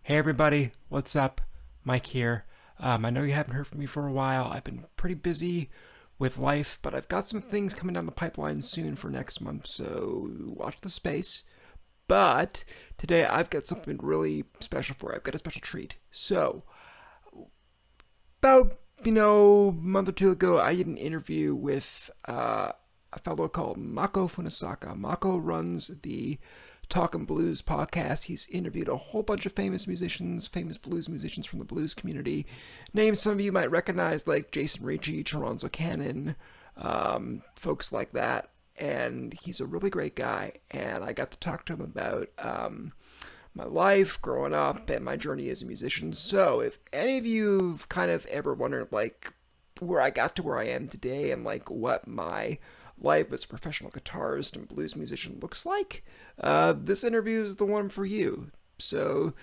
Hey everybody, what's up? Mike here. I know you haven't heard from me for a while. I've been pretty busy with life, but I've got some things coming down the pipeline soon for next month, so watch the space. But today I've got something really special for you. I've got a special treat. So, about, a month or two ago, I did an interview with a fellow called Mako Funasaka. Mako runs the Talkin Blues podcast. He's interviewed a whole bunch of famous musicians, famous blues musicians from the blues community. Names some of you might recognize, like Jason Ricci, Toronzo Cannon, folks like that. And he's a really great guy. And I got to talk to him about my life growing up and my journey as a musician. So if any of you've kind of ever wondered, like, where I got to where I am today and, like, what my life as a professional guitarist and blues musician looks like, this interview is the one for you. So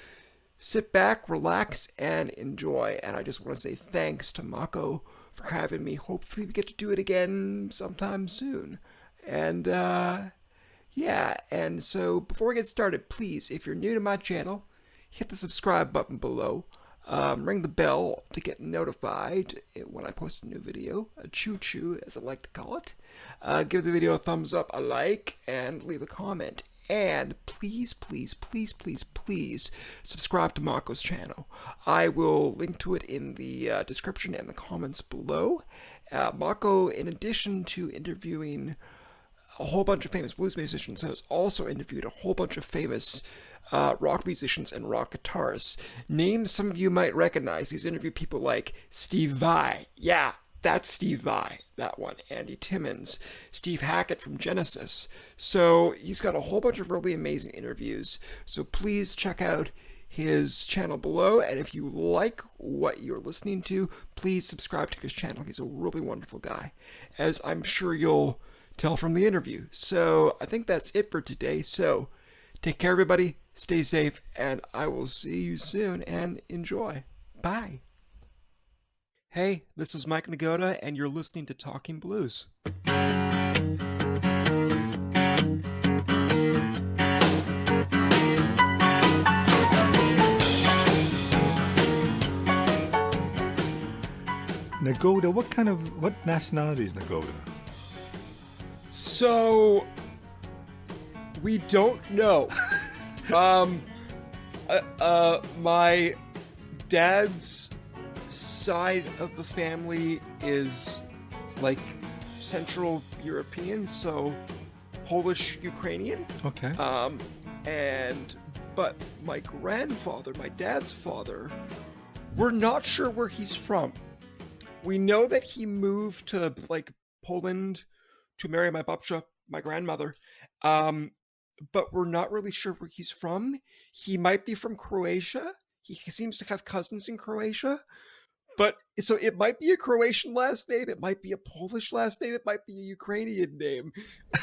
sit back, relax, and enjoy. And I just want to say thanks to Mako for having me. Hopefully we get to do it again sometime soon. And yeah, and so before we get started, please, if you're new to my channel, hit the subscribe button below. Ring the bell to get notified when I post a new video, a choo-choo as I like to call it. Give the video a thumbs up, a like, and leave a comment. And please, please, please, please, please subscribe to Mako's channel. I will link to it in the description and the comments below. Mako, in addition to interviewing a whole bunch of famous blues musicians, has also interviewed a whole bunch of famous rock musicians and rock guitarists. Names some of you might recognize. He's interviewed people like Steve Vai. Yeah, that's Steve Vai, that one. Andy Timmons, Steve Hackett from Genesis. So he's got a whole bunch of really amazing interviews. So please check out his channel below. And if you like what you're listening to, please subscribe to his channel. He's a really wonderful guy, as I'm sure you'll tell from the interview. So I think that's it for today. So take care, everybody. Stay safe, and I will see you soon, and enjoy. Bye. Hey, this is Mike Nagoda, and you're listening to Talking Blues. Nagoda, what nationality is Nagoda? So, we don't know. My dad's side of the family is like Central European, so Polish Ukrainian. Okay. But my grandfather, my dad's father, we're not sure where he's from. We know that he moved to like Poland to marry my babcia, my grandmother. But we're not really sure where he's from. He might be from Croatia. He seems to have cousins in Croatia. But so it might be a Croatian last name. It might be a Polish last name. It might be a Ukrainian name.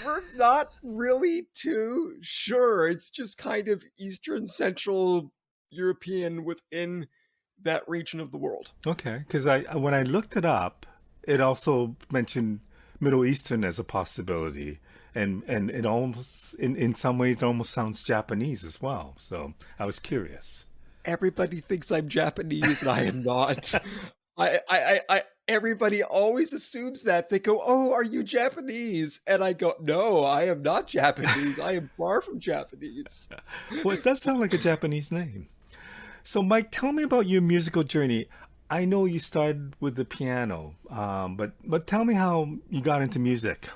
We're not really too sure. It's just kind of Eastern Central European within that region of the world. Okay, because when I looked it up, it also mentioned Middle Eastern as a possibility. And it almost, in some ways, it almost sounds Japanese as well. So I was curious. Everybody thinks I'm Japanese, and I am not. Everybody always assumes that. They go, "Oh, are you Japanese?" And I go, "No, I am not Japanese. I am far from Japanese." Well, it does sound like a Japanese name. So, Mike, tell me about your musical journey. I know you started with the piano, but tell me how you got into music.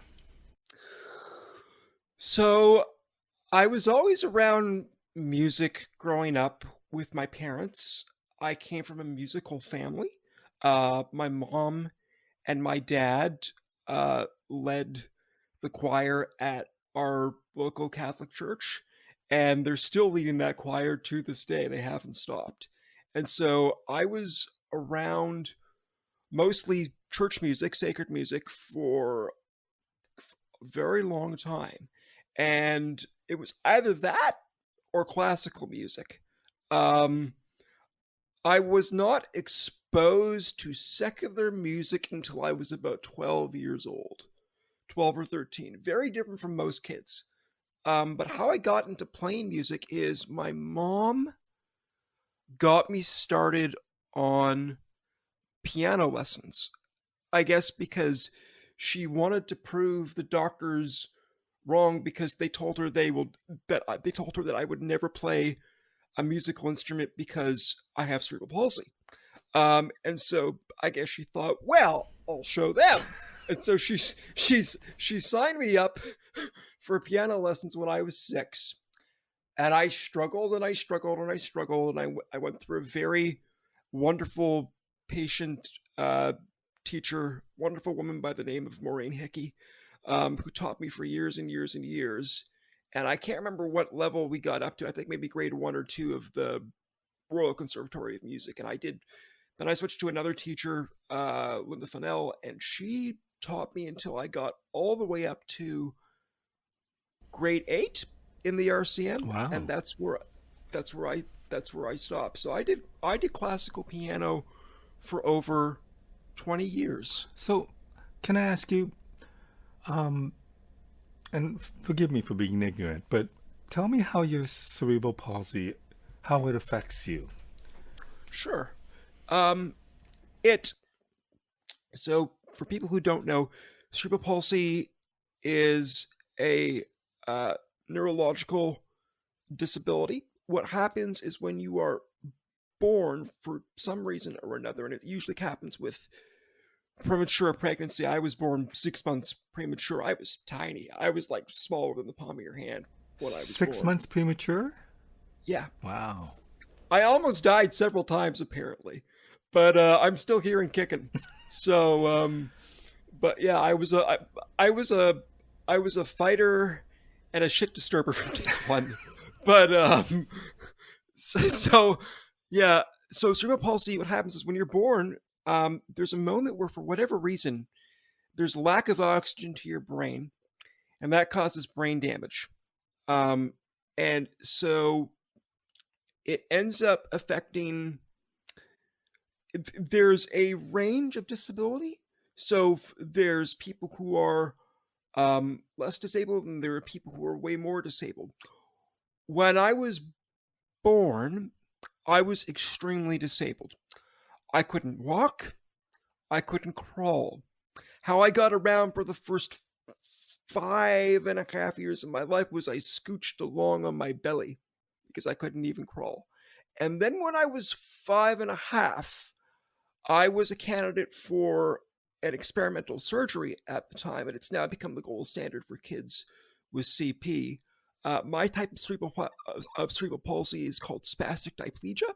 So I was always around music growing up with my parents. I came from a musical family. My mom and my dad led the choir at our local Catholic church, and they're still leading that choir to this day. They haven't stopped. And so I was around mostly church music, sacred music, for a very long time. And it was either that or classical music. I was not exposed to secular music until I was about 12 years old, 12 or 13. Very different from most kids. But how I got into playing music is my mom got me started on piano lessons. I guess because she wanted to prove the doctors wrong because they told her that I would never play a musical instrument because I have cerebral palsy. And so I guess she thought, well, I'll show them. And so she signed me up for piano lessons when I was 6, and I struggled and I struggled and I struggled, and I went through a very wonderful, patient teacher, wonderful woman by the name of Maureen Hickey, who taught me for years and years and years. And I can't remember what level we got up to. I think maybe grade 1 or 2 of the Royal Conservatory of Music, and I did. Then I switched to another teacher, Linda Fennell, and she taught me until I got all the way up to grade 8 in the RCM, and Wow. that's where I stopped. So I did classical piano for over 20 years. So, can I ask you, and forgive me for being ignorant, but tell me how your cerebral palsy, how it affects you. Sure. Um, it so for people who don't know, cerebral palsy is a uh, neurological disability. What happens is when you are born for some reason or another, and it usually happens with premature pregnancy. I was born 6 months premature. I was tiny. I was like smaller than the palm of your hand when I was Six born. months premature? Yeah, Wow. I almost died several times apparently, but I'm still here and kicking. So, but yeah, I was a fighter and a shit disturber from day one. But so yeah, so cerebral palsy. What happens is when you're born, there's a moment where, for whatever reason, there's lack of oxygen to your brain, and that causes brain damage. Um, and so it ends up affecting. There's a range of disability. So there's people who are less disabled, and there are people who are way more disabled. When I was born, I was extremely disabled. I couldn't walk. I couldn't crawl. How I got around for the first 5.5 years of my life was I scooched along on my belly because I couldn't even crawl. And then when I was 5.5, I was a candidate for an experimental surgery at the time, and it's now become the gold standard for kids with CP. My type of cerebral palsy is called spastic diplegia,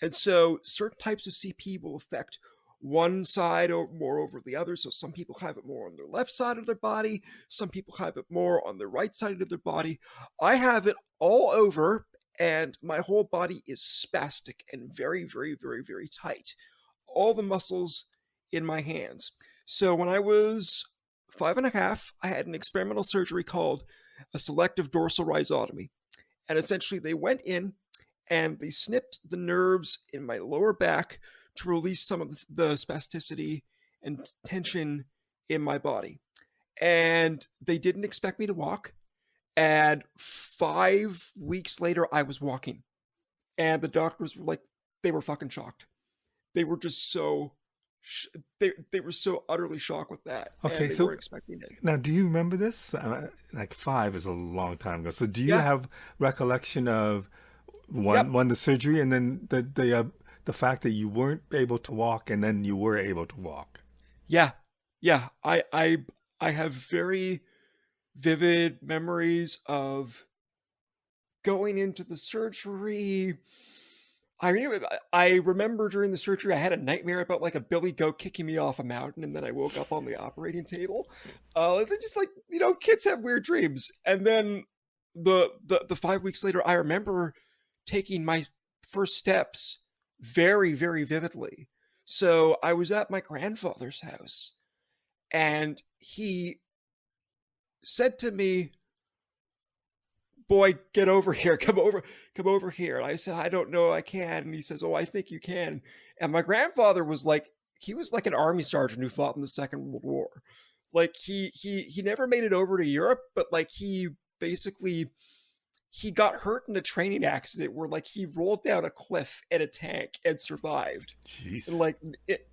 and so certain types of CP will affect one side or more over the other. So some people have it more on their left side of their body, some people have it more on the right side of their body. I have it all over, and my whole body is spastic and very, very, very, very tight. All the muscles in my hands. So when I was 5.5, I had an experimental surgery called a selective dorsal rhizotomy. And essentially, they went in and they snipped the nerves in my lower back to release some of the spasticity and tension in my body. And they didn't expect me to walk. And 5 weeks later, I was walking. And the doctors were like, they were fucking shocked. They were just so they were so utterly shocked with that, Okay, and they so weren't expecting it. now do you remember this? Like 5 is a long time ago. So do you Yeah. have recollection of Yep. one the surgery and then the fact that you weren't able to walk and then you were able to walk? Yeah. Yeah. I have very vivid memories of going into the surgery. I remember during the surgery I had a nightmare about like a billy goat kicking me off a mountain, and then I woke up on the operating table. They're just like, kids have weird dreams. And then the 5 weeks later, I remember taking my first steps very, very vividly. So I was at my grandfather's house, and he said to me, boy, get over here, come over here. And I said, I don't know, I can. And he says, oh, I think you can. And my grandfather was like, he was like an army sergeant who fought in the Second World War. Like he never made it over to Europe, but like he basically he got hurt in a training accident where like he rolled down a cliff in a tank and survived in Jeez. like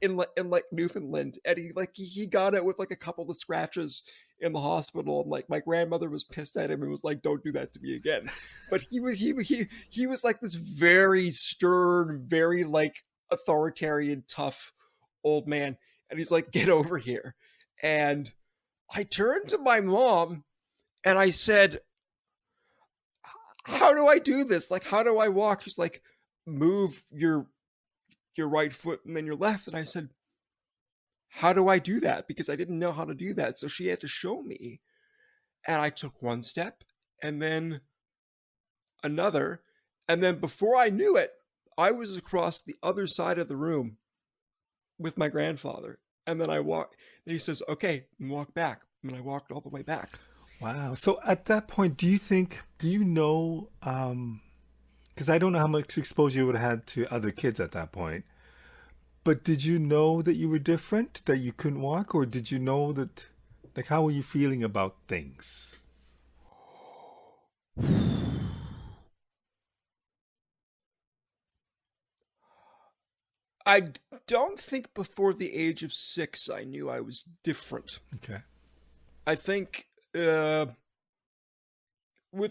in like Newfoundland, and he got it with like a couple of scratches in the hospital, and like my grandmother was pissed at him and was like, "Don't do that to me again." But he was like this very stern, very like authoritarian, tough old man, and he's like, "Get over here." And I turned to my mom and I said, "How do I do this? Like, how do I walk?" She's like, "Move your right foot and then your left." And I said, "How do I do that?" Because I didn't know how to do that. So she had to show me. And I took one step and then another. And then before I knew it, I was across the other side of the room with my grandfather. And then I walked, and he says, "Okay, and walk back." And I walked all the way back. Wow. So at that point, do you know, because I don't know how much exposure you would have had to other kids at that point, but did you know that you were different, that you couldn't walk, or did you know that, like, how were you feeling about things? I don't think before the age of 6 I knew I was different. Okay. I think with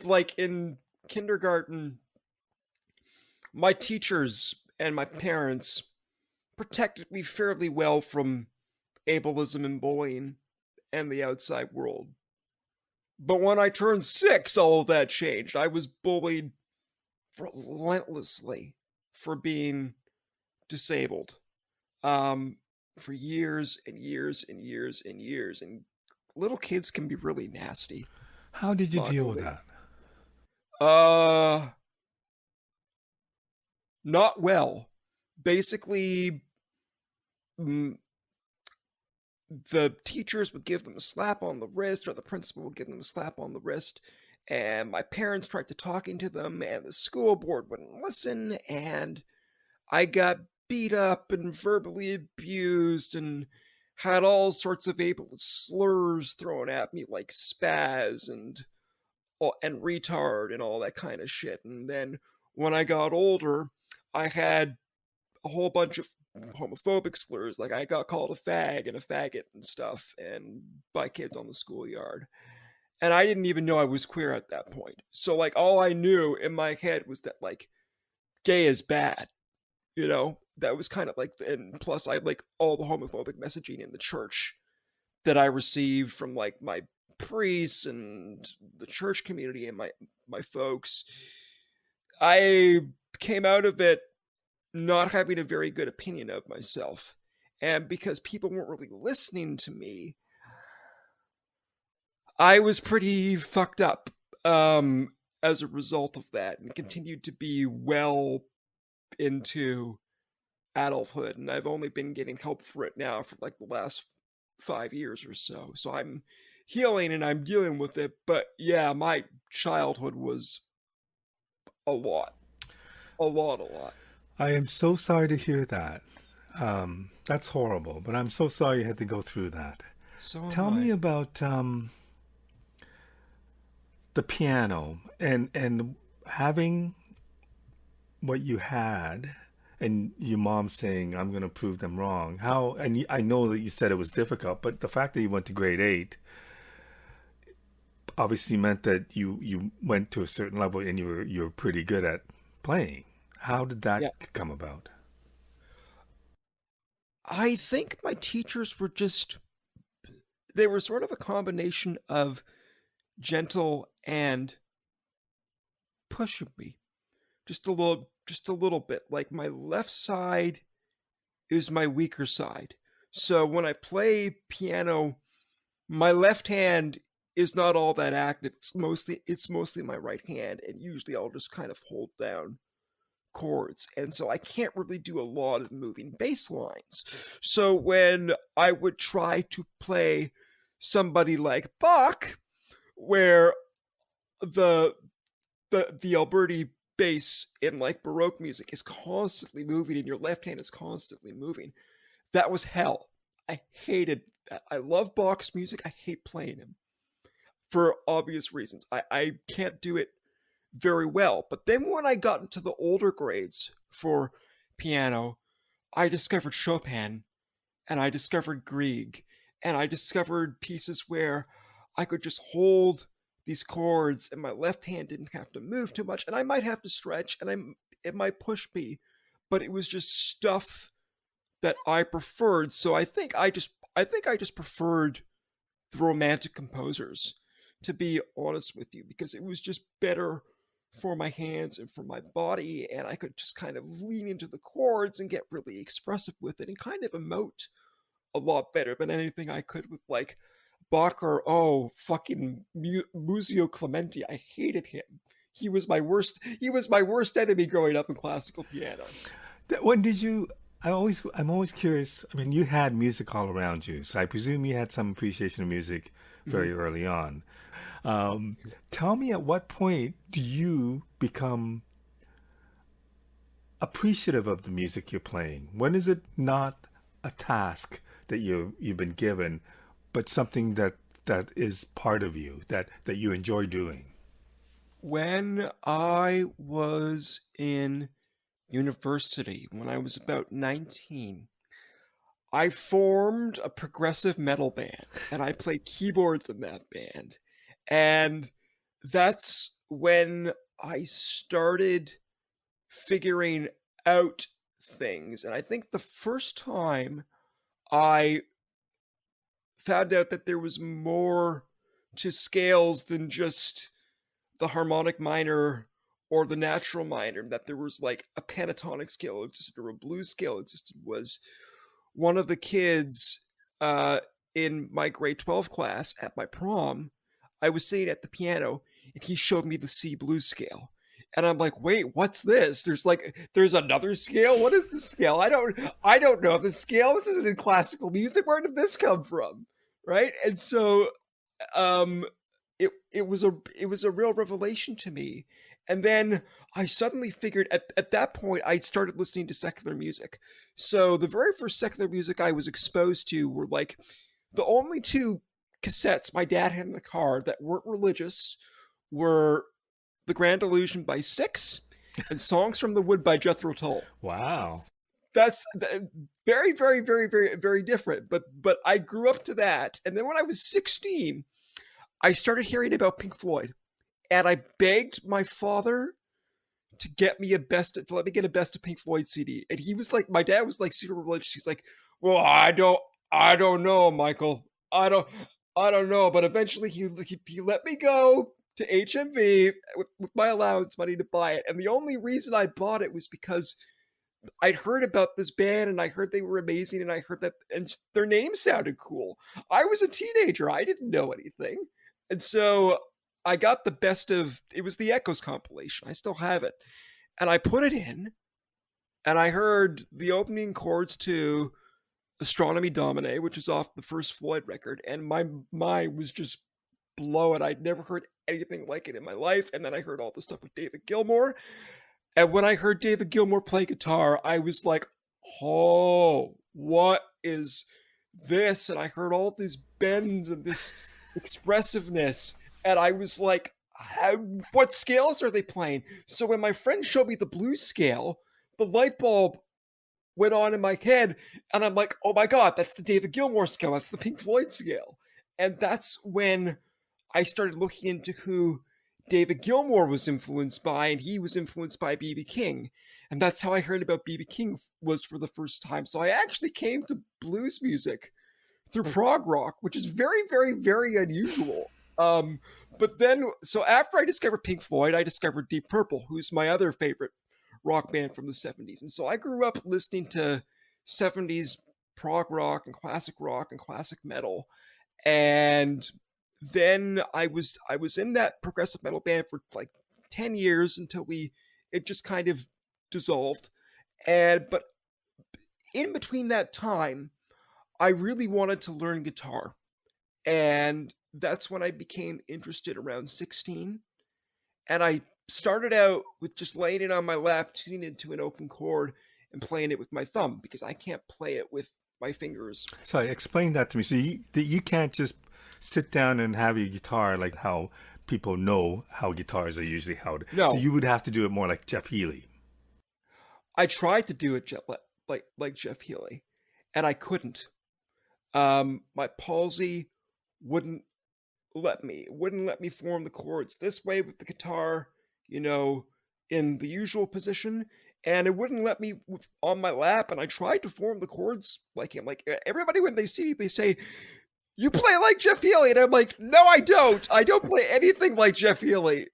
like in kindergarten, my teachers and my parents protected me fairly well from ableism and bullying and the outside world. But when I turned 6, all of that changed. I was bullied relentlessly for being disabled, um, for years and years and years and years. And little kids can be really nasty, How did you deal with luckily. that? Uh, Not well. Basically, mm, the teachers would give them a slap on the wrist, or the principal would give them a slap on the wrist. And my parents tried to talking to them, and the school board wouldn't listen. And I got beat up and verbally abused, and had all sorts of ableist slurs thrown at me, like spaz and retard and all that kind of shit. And then when I got older, I had a whole bunch of homophobic slurs, like I got called a fag and a faggot and stuff, and by kids on the schoolyard. And I didn't even know I was queer at that point. So like all I knew in my head was that like gay is bad, you know? That was kind of like, and plus I had like all the homophobic messaging in the church that I received from like my priests and the church community and my folks. I came out of it not having a very good opinion of myself. And because people weren't really listening to me, I was pretty fucked up as a result of that, and continued to be well into adulthood. And I've only been getting help for it now for like the last 5 years or so. So I'm healing and I'm dealing with it. But yeah, my childhood was a lot, a lot, a lot. I am so sorry to hear that. That's horrible, but I'm so sorry you had to go through that. So am Tell me I. about the piano and having what you had, and your mom saying, "I'm going to prove them wrong." How? And I know that you said it was difficult, but the fact that you went to grade 8 obviously meant that you went to a certain level and you were pretty good at playing. How did that Yeah. come about? I think my teachers were just, they were sort of a combination of gentle and pushing me just a little bit. Like my left side is my weaker side. So when I play piano, my left hand is not all that active. It's mostly my right hand, and usually I'll just kind of hold down chords. And so I can't really do a lot of moving bass lines. So when I would try to play somebody like Bach, where the the Alberti bass in like Baroque music is constantly moving and your left hand is constantly moving, that was hell. I hated that. I love Bach's music. I hate playing him for obvious reasons. I can't do it very well. But then when I got into the older grades for piano, I discovered Chopin and I discovered Grieg and I discovered pieces where I could just hold these chords and my left hand didn't have to move too much and I might have to stretch and it might push me, but it was just stuff that I preferred. So I think I just preferred the romantic composers, to be honest with you, because it was just better for my hands and for my body, and I could just kind of lean into the chords and get really expressive with it and kind of emote a lot better than anything I could with like Bach or fucking Muzio Clementi. I hated him. He was my worst. He was my worst enemy growing up in classical piano. When did you? I'm always curious. I mean, you had music all around you, so I presume you had some appreciation of music very early on. Tell me, at what point do you become appreciative of the music you're playing? When is it not a task that you've been given, but something that is part of you that you enjoy doing? When I was in university, when I was about 19, I formed a progressive metal band and I played keyboards in that band. And that's when I started figuring out things. And I think the first time I found out that there was more to scales than just the harmonic minor or the natural minor, that there was like a pentatonic scale existed or a blues scale existed, was one of the kids in my grade 12 class at my prom. I was sitting at the piano and he showed me the C blues scale. And I'm like, wait, what's this? There's another scale? What is this scale? I don't know this scale. This isn't in classical music. Where did this come from? Right? And so um it was a real revelation to me. And then I suddenly figured at that point I started listening to secular music. So the very first secular music I was exposed to were like the only two cassettes my dad had in the car that weren't religious were The Grand Illusion by Styx and Songs from the Wood by Jethro Tull. Wow. That's very, very, very, very, very different. But I grew up to that, and then when I was 16, I started hearing about Pink Floyd, and I begged my father to let me get a best of Pink Floyd CD. And he was like, my dad was like super religious. He's like, well, I don't know, Michael. I don't know. But eventually he let me go to HMV with my allowance money to buy it. And the only reason I bought it was because I'd heard about this band and I heard they were amazing and I heard that and their name sounded cool. I was a teenager. I didn't know anything. And so I got the best of it was the Echoes compilation. I still have it. And I put it in and I heard the opening chords to Astronomy Domine, which is off the first Floyd record, and my mind was just blowing. I'd never heard anything like it in my life. And then I heard all the stuff with David Gilmour. And when I heard David Gilmour play guitar, I was like, oh, what is this? And I heard all these bends and this expressiveness. And I was like, what scales are they playing? So when my friend showed me the blues scale, the light bulb went on in my head. And I'm like, oh my God, that's the David Gilmour scale. That's the Pink Floyd scale. And that's when I started looking into who David Gilmour was influenced by, and he was influenced by B.B. King. And that's how I heard about B.B. King was for the first time. So I actually came to blues music through prog rock, which is very, very, very unusual. But then, so after I discovered Pink Floyd, I discovered Deep Purple, who's my other favorite rock band from the 70s. And so I grew up listening to 70s prog rock and classic metal. And then I was in that progressive metal band for like 10 years until it just kind of dissolved. But in between that time, I really wanted to learn guitar. And that's when I became interested around 16. And I started out with just laying it on my lap, tuning into an open chord and playing it with my thumb because I can't play it with my fingers. So explain that to me. So you can't just sit down and have your guitar like how people know how guitars are usually held. So No, you would have to do it more like Jeff Healey. I tried to do it like Jeff Healey, and I couldn't. My palsy wouldn't wouldn't let me form the chords this way with the guitar, you know, in the usual position, and it wouldn't let me on my lap. And I tried to form the chords like him. Like everybody when they see me, they say, "You play like Jeff Healey," and I'm like, "No, I don't. I don't play anything like Jeff Healey.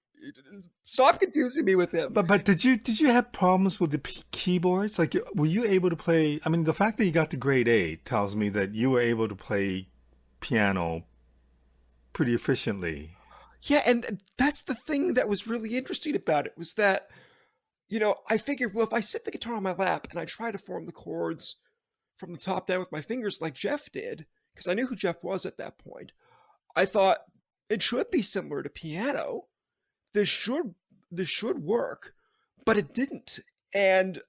Stop confusing me with him." But did you have problems with the keyboards? Like, were you able to play? I mean, the fact that you got to grade A tells me that you were able to play piano pretty efficiently. Yeah, and that's the thing that was really interesting about it was that, I figured, well, if I sit the guitar on my lap and I try to form the chords from the top down with my fingers like Jeff did, because I knew who Jeff was at that point, I thought it should be similar to piano. This should this should work, but it didn't. And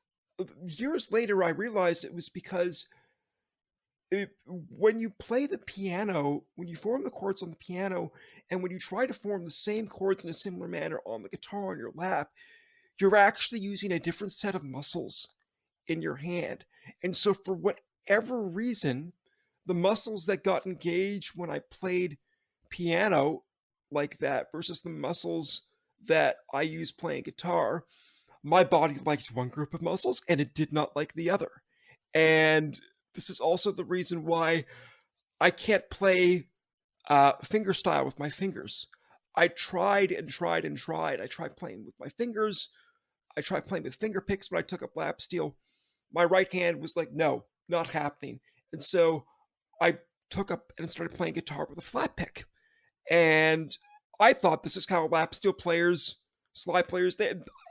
years later, I realized it was because when you play the piano, when you form the chords on the piano, and when you try to form the same chords in a similar manner on the guitar on your lap, you're actually using a different set of muscles in your hand. And so, for whatever reason, the muscles that got engaged when I played piano like that versus the muscles that I use playing guitar, my body liked one group of muscles and it did not like the other. And this is also the reason why I can't play fingerstyle with my fingers. I tried and tried and tried. I tried playing with my fingers. I tried playing with finger picks when I took up lap steel. My right hand was like, no, not happening. And so I took up and started playing guitar with a flat pick. And I thought this is how lap steel players, slide players,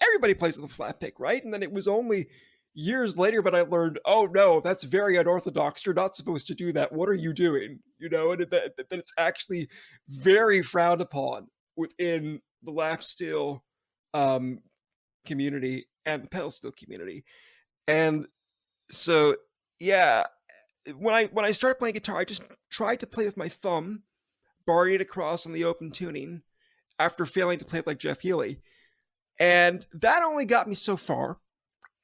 everybody plays with a flat pick, right? And then it was only years later, but I learned, oh no, that's very unorthodox. You're not supposed to do that. What are you doing? And that it's actually very frowned upon within the lap steel um, community and the pedal steel community. And so, yeah, when I started playing guitar, I just tried to play with my thumb, barring it across on the open tuning after failing to play like Jeff Healey. And that only got me so far.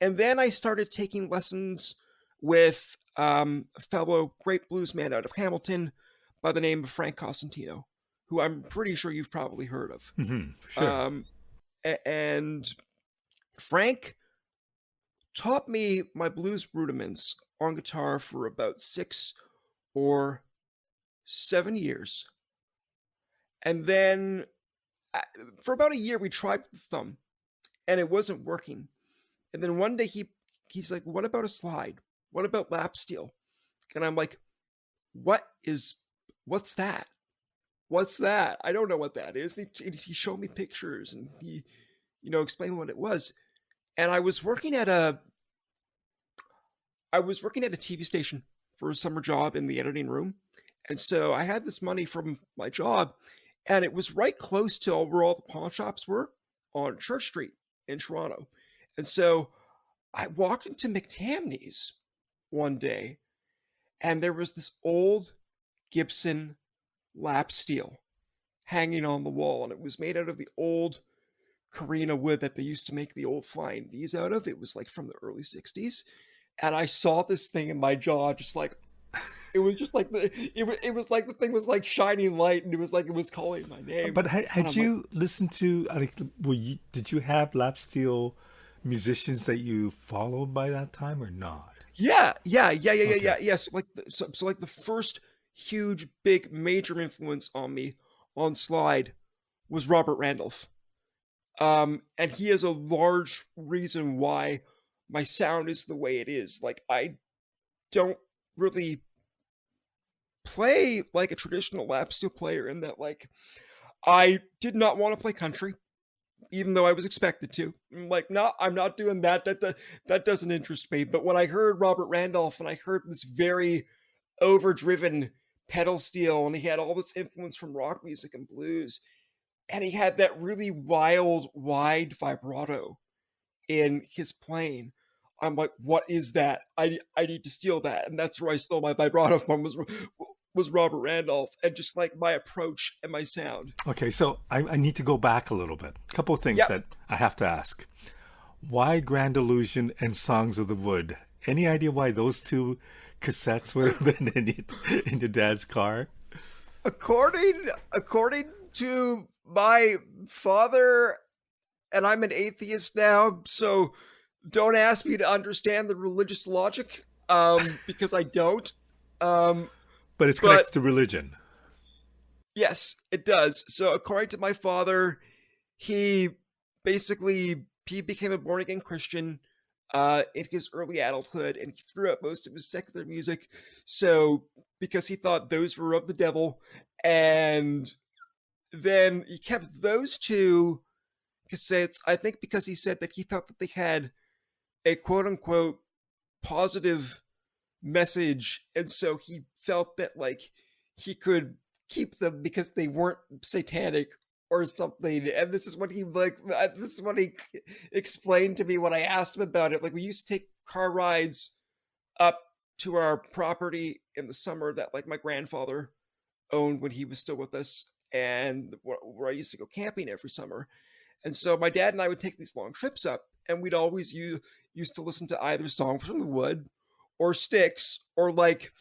And then I started taking lessons with a fellow great bluesman out of Hamilton by the name of Frank Cosentino, who I'm pretty sure you've probably heard of. Sure. And Frank taught me my blues rudiments on guitar for about 6 or 7 years. And then for about a year, we tried with the thumb, and it wasn't working. And then one day he's like, "What about a slide? What about lap steel?" And I'm like, what's that? What's that? I don't know what that is." And he showed me pictures and he, explained what it was. And I was working at a TV station for a summer job in the editing room. And so I had this money from my job, and it was right close to where all the pawn shops were on Church Street in Toronto. And so I walked into McTamney's one day, and there was this old Gibson lap steel hanging on the wall, and it was made out of the old Carina wood that they used to make the old Flying V's out of. It was like from the early 60s. And I saw this thing in my jaw, just like, it was just like it was like the thing was like shining light, and it was like it was calling my name. But had you listened to, did you have lap steel musicians that you followed by that time or not? Yeah. Yes, so like the first huge, big, major influence on me on slide was Robert Randolph. And he is a large reason why my sound is the way it is. Like, I don't really play like a traditional lap steel player in that, like, I did not want to play country, even though I was expected to. I'm like, no, I'm not doing that. That doesn't interest me. But when I heard Robert Randolph and I heard this very overdriven pedal steel, and he had all this influence from rock music and blues, and he had that really wild, wide vibrato in his playing, I'm like, what is that? I need to steal that. And that's where I stole my vibrato from, was was Robert Randolph, and just like my approach and my sound. Okay, so I need to go back a little bit. A couple of things Yep. that I have to ask. Why Grand Illusion and Songs of the Wood? Any idea why those two cassettes would have been in your dad's car? According to my father, and I'm an atheist now, so don't ask me to understand the religious logic, because I don't. But it's But connected to religion. yes, it does. So according to my father, he he became a born again Christian in his early adulthood, and he threw out most of his secular music. So because he thought those were of the devil, and then he kept those two cassettes. I think because he said that he felt that they had a quote unquote positive message, and so he felt that like he could keep them because they weren't satanic or something. And this is what he explained to me when I asked him about it. Like, we used to take car rides up to our property in the summer that like my grandfather owned when he was still with us, and where I used to go camping every summer. And so my dad and I would take these long trips up, and we'd always used to listen to either Songs from the Wood or Styx or like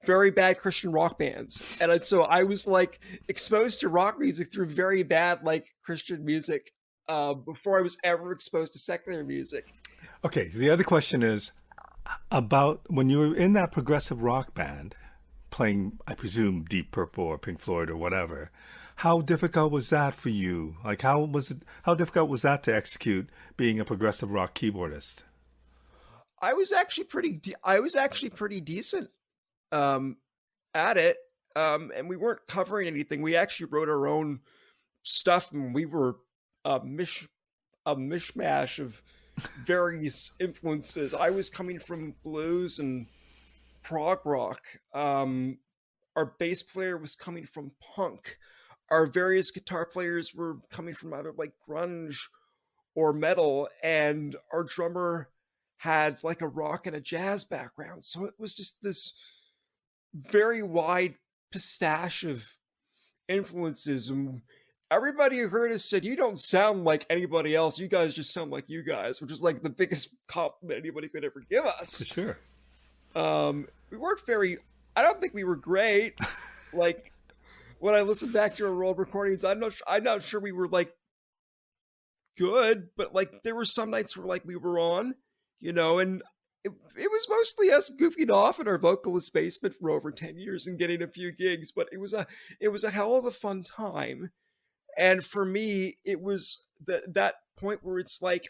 very bad Christian rock bands. And so I was like exposed to rock music through very bad like Christian music before I was ever exposed to secular music. Okay, the other question is about when you were in that progressive rock band playing, I presume, Deep Purple or Pink Floyd or whatever. How difficult was that for you? Like, how difficult was that to execute being a progressive rock keyboardist? I was actually pretty decent um, at it, and we weren't covering anything. We actually wrote our own stuff, and we were a a mishmash of various influences. I was coming from blues and prog rock. Our bass player was coming from punk. Our various guitar players were coming from either like grunge or metal, and our drummer had like a rock and a jazz background. So it was just this very wide pistache of influences. And everybody who heard us said, "You don't sound like anybody else. You guys just sound like you guys," which is like the biggest compliment anybody could ever give For us. sure. We weren't very, I don't think we were great. Like, when I listen back to our old recordings, I'm not sure we were like good, but like there were some nights where like we were on, and it was mostly us goofing off in our vocalist basement for over 10 years and getting a few gigs, but it was a hell of a fun time. And for me, it was that point where it's like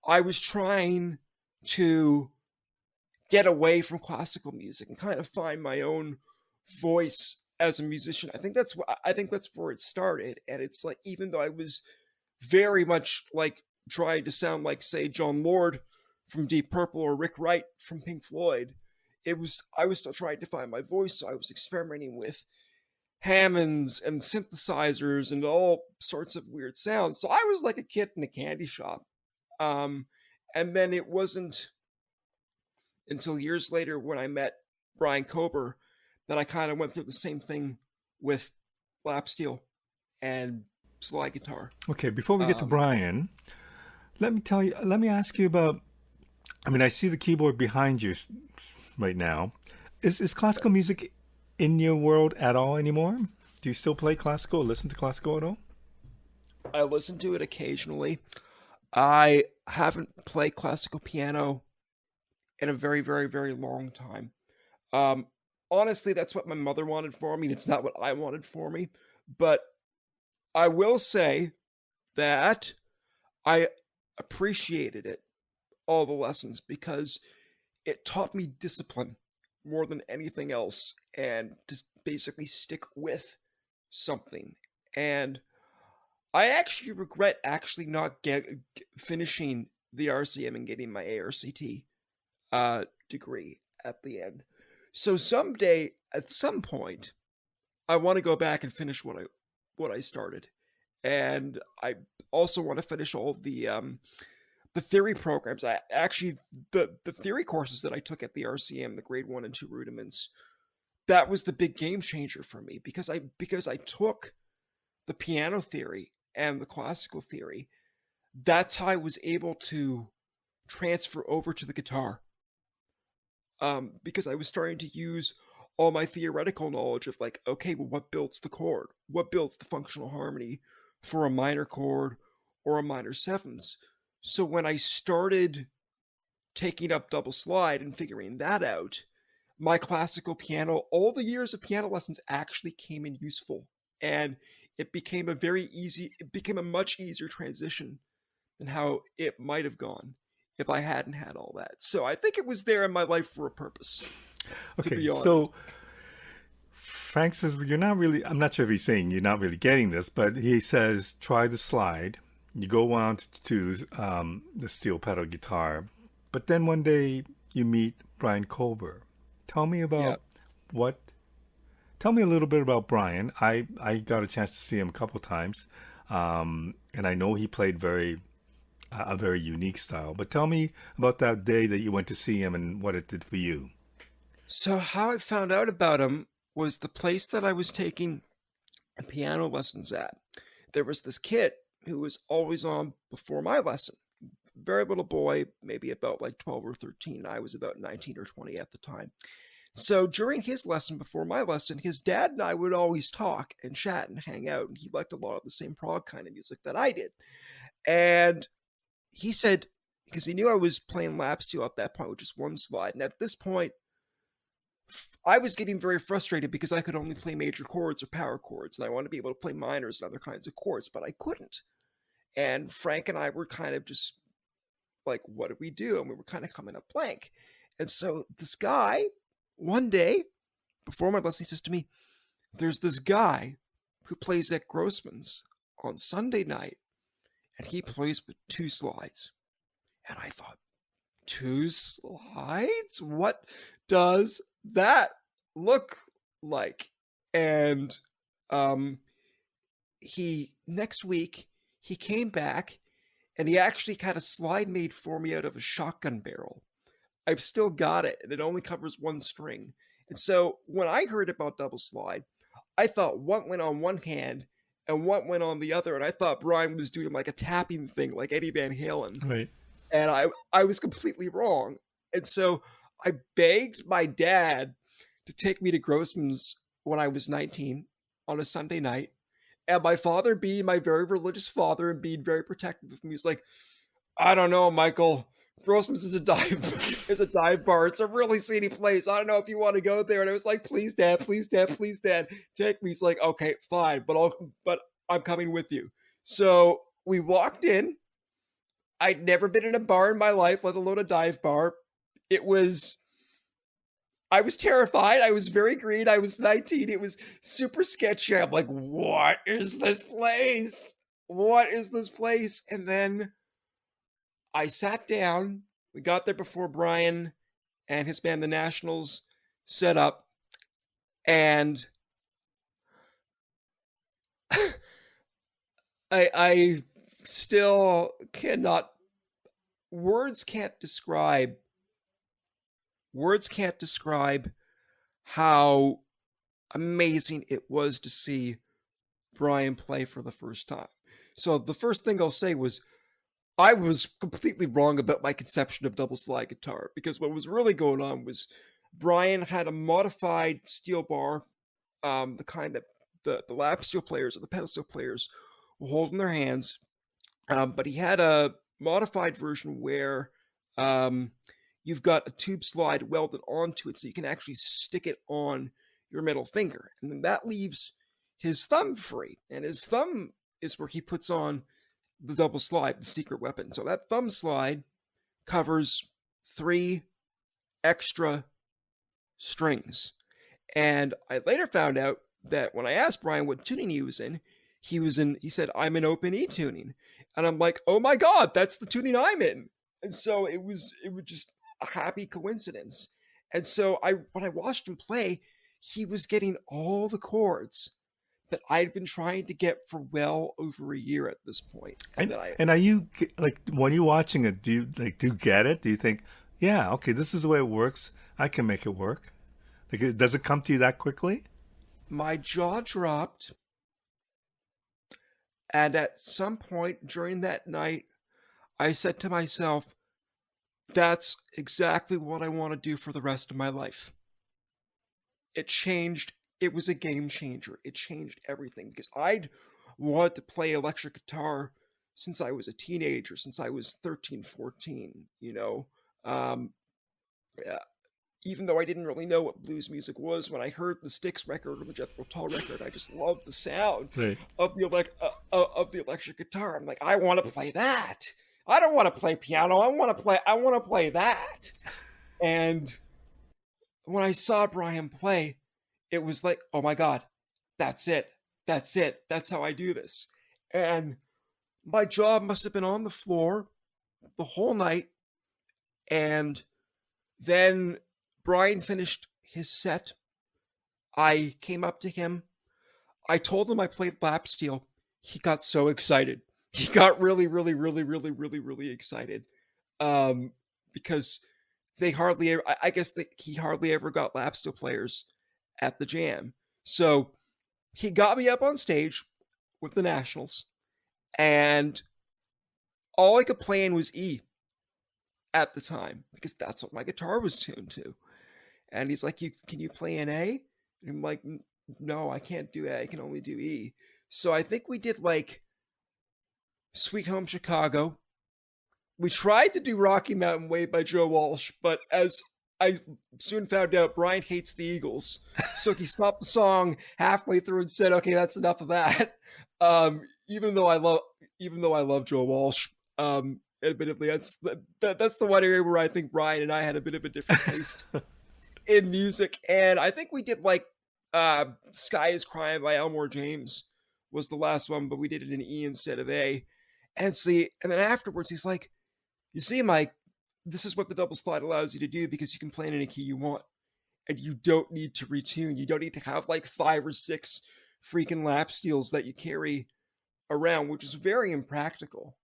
I was trying to get away from classical music and kind of find my own voice as a musician. I think that's where it started. And it's like, even though I was very much like trying to sound like, say, John Lord from Deep Purple or Rick Wright from Pink Floyd, I was still trying to find my voice. So I was experimenting with Hammonds and synthesizers and all sorts of weird sounds. So I was like a kid in a candy shop. Um, and then it wasn't until years later when I met Brian Kober that I kind of went through the same thing with lap steel and slide guitar. Okay, before we get to Brian, let me ask you about, I mean, I see the keyboard behind you right now. Is classical music in your world at all anymore? Do you still play classical or listen to classical at all? I listen to it occasionally. I haven't played classical piano in a very, very, very long time. Um, Honestly, that's what my mother wanted for me. It's not what I wanted for me. But I will say that I appreciated it, all the lessons, because it taught me discipline more than anything else, and just basically stick with something. And I actually regret actually not finishing the RCM and getting my ARCT degree at the end. So someday, at some point, I want to go back and finish what I started, and I also want to finish all of the theory programs. I actually the theory courses that I took at the RCM, the grade 1 and 2 rudiments, that was the big game changer for me because I took the piano theory and the classical theory. That's how I was able to transfer over to the guitar, because I was starting to use all my theoretical knowledge of like, okay, well, what builds the chord? What builds the functional harmony for a minor chord or a minor sevenths? So when I started taking up double slide and figuring that out, my classical piano, all the years of piano lessons actually came in useful. And it became a much easier transition than how it might have gone if I hadn't had all that. So I think it was there in my life for a purpose, to Okay, be honest. so Frank says, well, you're not really, I'm not sure if he's saying you're not really getting this, but he says, try the slide. You go on to the steel pedal guitar, but then one day you meet Brian Colber. Tell me Yeah. about what, tell me a little bit about Brian. I got a chance to see him a couple times, and I know he played a very unique style. But tell me about that day that you went to see him and what it did for you. So how I found out about him was the place that I was taking piano lessons at. There was this kid who was always on before my lesson. Very little boy, maybe about like 12 or 13. I was about 19 or 20 at the time. So during his lesson, before my lesson, his dad and I would always talk and chat and hang out. And he liked a lot of the same prog kind of music that I did. And he said, because he knew I was playing lap steel at that point with just one slide. And at this point, I was getting very frustrated because I could only play major chords or power chords. And I wanted to be able to play minors and other kinds of chords, but I couldn't. And Frank and I were kind of just like, what do we do? And we were kind of coming up blank. And so this guy, one day, before my lesson, he says to me, there's this guy who plays at Grossman's on Sunday night, and he plays with two slides. And I thought, two slides? What does that look like? And he next week he came back and he actually had a slide made for me out of a shotgun barrel. I've still got it, and it only covers one string. And so when I heard about double slide, I thought one went on one hand and one went on the other, and I thought Brian was doing like a tapping thing, like Eddie Van Halen, Right. and I was completely wrong. And so I begged my dad to take me to Grossman's when I was 19 on a Sunday night. And my father, being my very religious father and being very protective of me, was like, I don't know, Michael. Grossman's is a dive bar. It's a really seedy place. I don't know if you want to go there. And I was like, please, Dad, please, Dad, please, Dad, take me. He's like, okay, fine, but I'm coming with you. So we walked in. I'd never been in a bar in my life, let alone a dive bar. I was terrified. I was very green. I was 19. It was super sketchy. I'm like, what is this place? What is this place? And then I sat down. We got there before Brian and his band, the Nationals, set up. And I still cannot, words can't describe how amazing it was to see Brian play for the first time. So the first thing I'll say was I was completely wrong about my conception of double slide guitar, because what was really going on was Brian had a modified steel bar, the kind that the lap steel players or the pedal steel players will hold in their hands, but he had a modified version where you've got a tube slide welded onto it so you can actually stick it on your middle finger. And then that leaves his thumb free. And his thumb is where he puts on the double slide, the secret weapon. So that thumb slide covers 3 extra strings. And I later found out that when I asked Brian what tuning he said, I'm in open E tuning. And I'm like, oh my God, that's the tuning I'm in. And so it was just a happy coincidence. And so when I watched him play, he was getting all the chords that I'd been trying to get for well over a year at this point. And are you like, when you're watching it, do you get it? Do you think, yeah, okay, this is the way it works. I can make it work. Like, does it come to you that quickly? My jaw dropped, and at some point during that night, I said to myself, that's exactly what I want to do for the rest of my life. It changed. It was a game changer. It changed everything because I'd wanted to play electric guitar since I was a teenager, since I was 13, 14, you know. Um, yeah, even though I didn't really know what blues music was, when I heard the Styx record or the Jethro Tull record, I just loved the sound Right. of the electric guitar. I'm like, I want to play that. I don't want to play piano. I want to play that. And when I saw Brian play, it was like, oh my God, that's it. That's it. That's how I do this. And my jaw must have been on the floor the whole night. And then Brian finished his set. I came up to him. I told him I played lap steel. He got so excited. He got really, really, really, really, really, really excited. Because they hardly ever, I guess he hardly ever got lap steel players at the jam. So he got me up on stage with the Nationals, and all I could play in was E at the time because that's what my guitar was tuned to. And he's like, can you play an A? And I'm like, no, I can't do A. I can only do E. So I think we did like Sweet Home Chicago. We tried to do Rocky Mountain Way by Joe Walsh, but as I soon found out, Brian hates the Eagles. So he stopped the song halfway through and said, okay, that's enough of that. Even though I love Joe Walsh, admittedly, that's the one area where I think Brian and I had a bit of a different taste in music. And I think we did like Sky is Crying by Elmore James was the last one, but we did it in E instead of A. And then afterwards he's like, you see, Mike, this is what the double slide allows you to do because you can play in any key you want. And you don't need to retune. You don't need to have like 5 or 6 freaking lap steels that you carry around, which is very impractical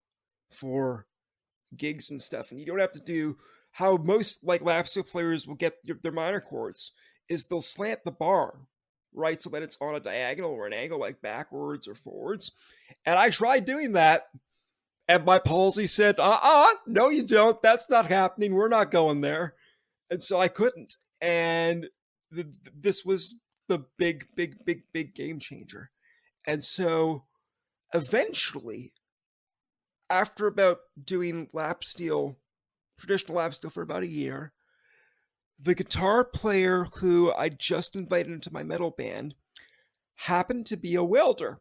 for gigs and stuff. And you don't have to do how most like lap steel players will get their minor chords is they'll slant the bar, right? So that it's on a diagonal or an angle, like backwards or forwards. And I tried doing that. And my palsy said, no, you don't. That's not happening. We're not going there. And so I couldn't. And this was the big, big, big, big game changer. And so eventually, after about doing traditional lap steel for about a year, the guitar player who I just invited into my metal band happened to be a welder.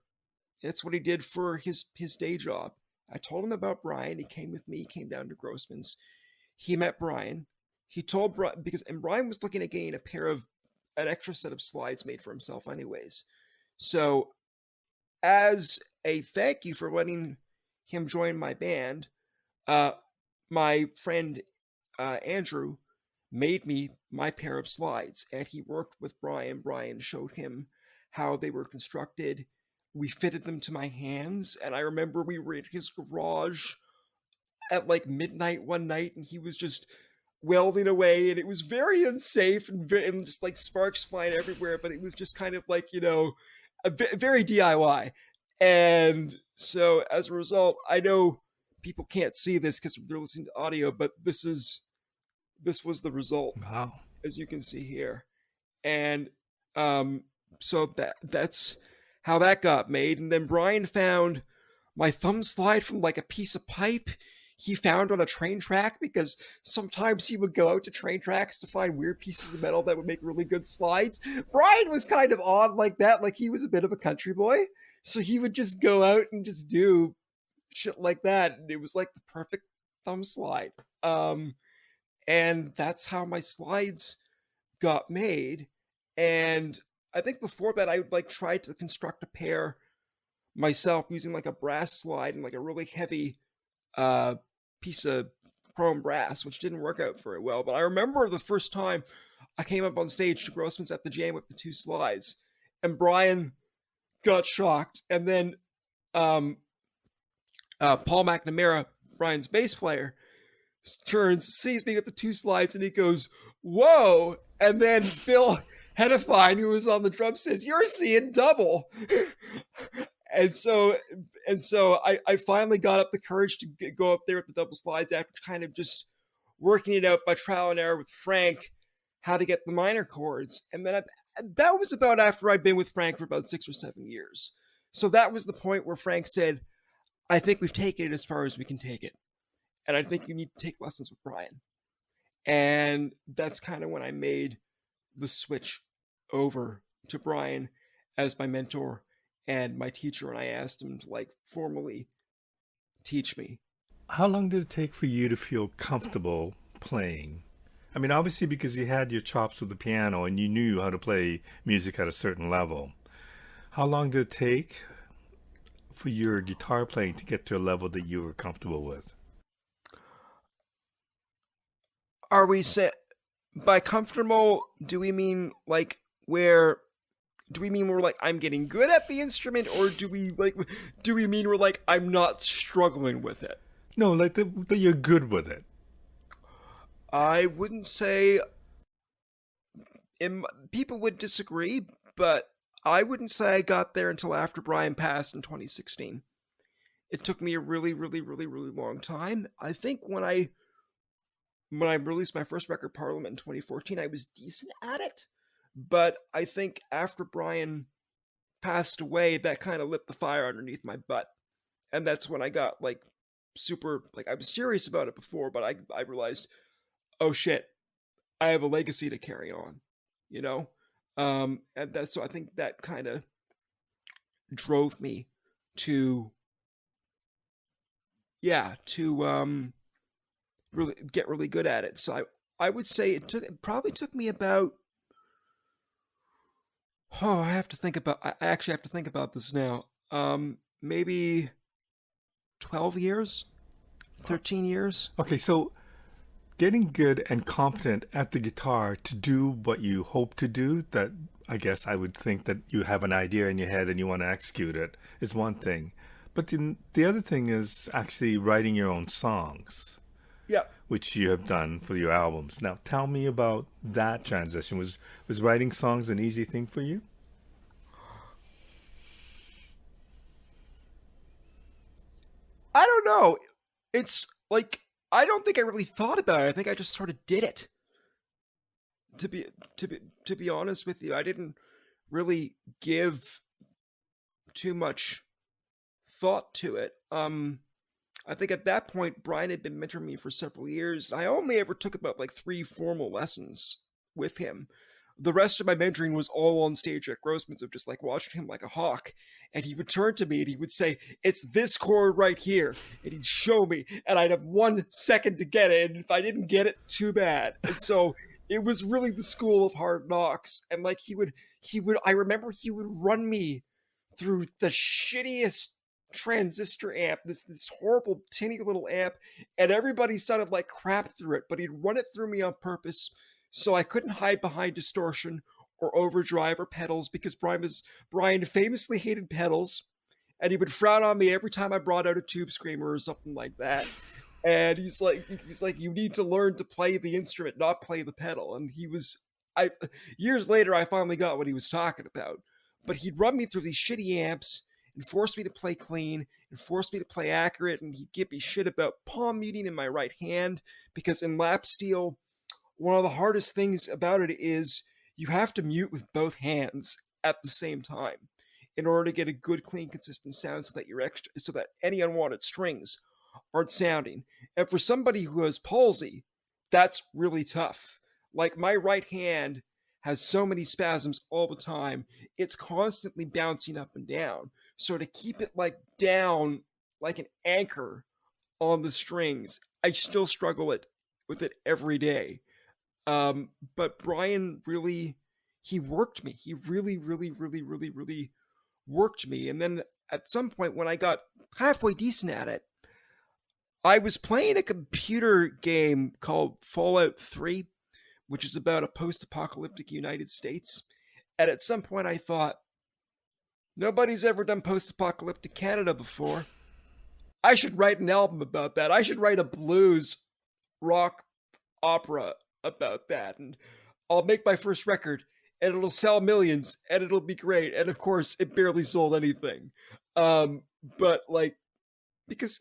That's what he did for his day job. I told him about Brian. He came with me. He came down to Grossman's. He met Brian. He told Brian, and Brian was looking at getting an extra set of slides made for himself anyways. So as a thank you for letting him join my band, my friend Andrew made me my pair of slides, and he worked with Brian. Brian showed him how they were constructed. We fitted them to my hands, and I remember we were in his garage at like midnight one night, and he was just welding away, and it was very unsafe and just like sparks flying everywhere, but it was just kind of like, very DIY. And so as a result, I know people can't see this because they're listening to audio, but this was the result. Wow. As you can see here. And so that's how that got made. And then Brian found my thumb slide from like a piece of pipe he found on a train track, because sometimes he would go out to train tracks to find weird pieces of metal that would make really good slides. Brian was kind of odd like that, like he was a bit of a country boy. So he would just go out and just do shit like that. And it was like the perfect thumb slide. And that's how my slides got made. And I think before that, I would like try to construct a pair myself using like a brass slide and like a really heavy piece of chrome brass, which didn't work out very well. But I remember the first time I came up on stage to Grossman's at the Jam with the 2 slides, and Brian got shocked. And then Paul McNamara, Brian's bass player, turns, sees me with the 2 slides, and he goes, "Whoa!" And then Bill Hedifine, who was on the drum, says, "You're seeing double." and so I finally got up the courage to go up there with the double slides after kind of just working it out by trial and error with Frank, how to get the minor chords. And then that was about after I'd been with Frank for about 6 or 7 years. So that was the point where Frank said, "I think we've taken it as far as we can take it. And I think you need to take lessons with Brian." And that's kind of when I made the switch over to Brian as my mentor and my teacher. And I asked him to like formally teach me. How long did it take for you to feel comfortable playing? I mean, obviously, because you had your chops with the piano and you knew how to play music at a certain level. How long did it take for your guitar playing to get to a level that you were comfortable with? Are we set by comfortable? Do we mean like where? Do we mean we're like I'm getting good at the instrument, or do we mean we're like I'm not struggling with it? No, like that you're good with it. I wouldn't say. People would disagree, but I wouldn't say I got there until after Brian passed in 2016. It took me a really, really, really, really long time. I think when I released my first record, Parliament, in 2014, I was decent at it. But I think after Brian passed away, that kind of lit the fire underneath my butt. And that's when I got like super, like I was serious about it before, but I realized, oh shit, I have a legacy to carry on, you know? And that's, so I think that kind of drove me to, yeah, to really get really good at it. So I would say it probably took me about, oh, I actually have to think about this now. Maybe 12 years, 13 years. Okay, so getting good and competent at the guitar to do what you hope to do, that I guess I would think that you have an idea in your head and you want to execute it, is one thing. But then the other thing is actually writing your own songs, Yeah. which you have done for your albums. Now, tell me about that transition. Was writing songs an easy thing for you? I don't know. It's like I don't think I really thought about it. I think I just sort of did it. To be honest with you, I didn't really give too much thought to it. I think at that point Brian had been mentoring me for several years. I only ever took about like 3 formal lessons with him. The rest of my mentoring was all on stage at Grossman's of just like watching him like a hawk. And he would turn to me and he would say, "It's this chord right here." And he'd show me, and I'd have 1 second to get it. And if I didn't get it, too bad. And so it was really the school of hard knocks. And like I remember he would run me through the shittiest transistor amp, this horrible tinny little amp, and everybody sounded like crap through it, but he'd run it through me on purpose so I couldn't hide behind distortion or overdrive or pedals, because Brian famously hated pedals, and he would frown on me every time I brought out a tube screamer or something like that. And he's like, "You need to learn to play the instrument, not play the pedal." And I years later I finally got what he was talking about. But he'd run me through these shitty amps and force me to play clean and force me to play accurate, and he'd give me shit about palm muting in my right hand, because in lap steel, one of the hardest things about it is you have to mute with both hands at the same time in order to get a good, clean, consistent sound, so that any unwanted strings aren't sounding. And for somebody who has palsy, that's really tough. Like my right hand has so many spasms all the time, it's constantly bouncing up and down. So to keep it like down like an anchor on the strings, I still struggle with it every day. But Brian really, he worked me. He really, really, really, really, really worked me. And then at some point when I got halfway decent at it, I was playing a computer game called Fallout 3, which is about a post-apocalyptic United States. And at some point I thought, nobody's ever done post-apocalyptic Canada before. I should write an album about that. I should write a blues rock opera about that. And I'll make my first record, and it'll sell millions and it'll be great. And of course, it barely sold anything. But like, because,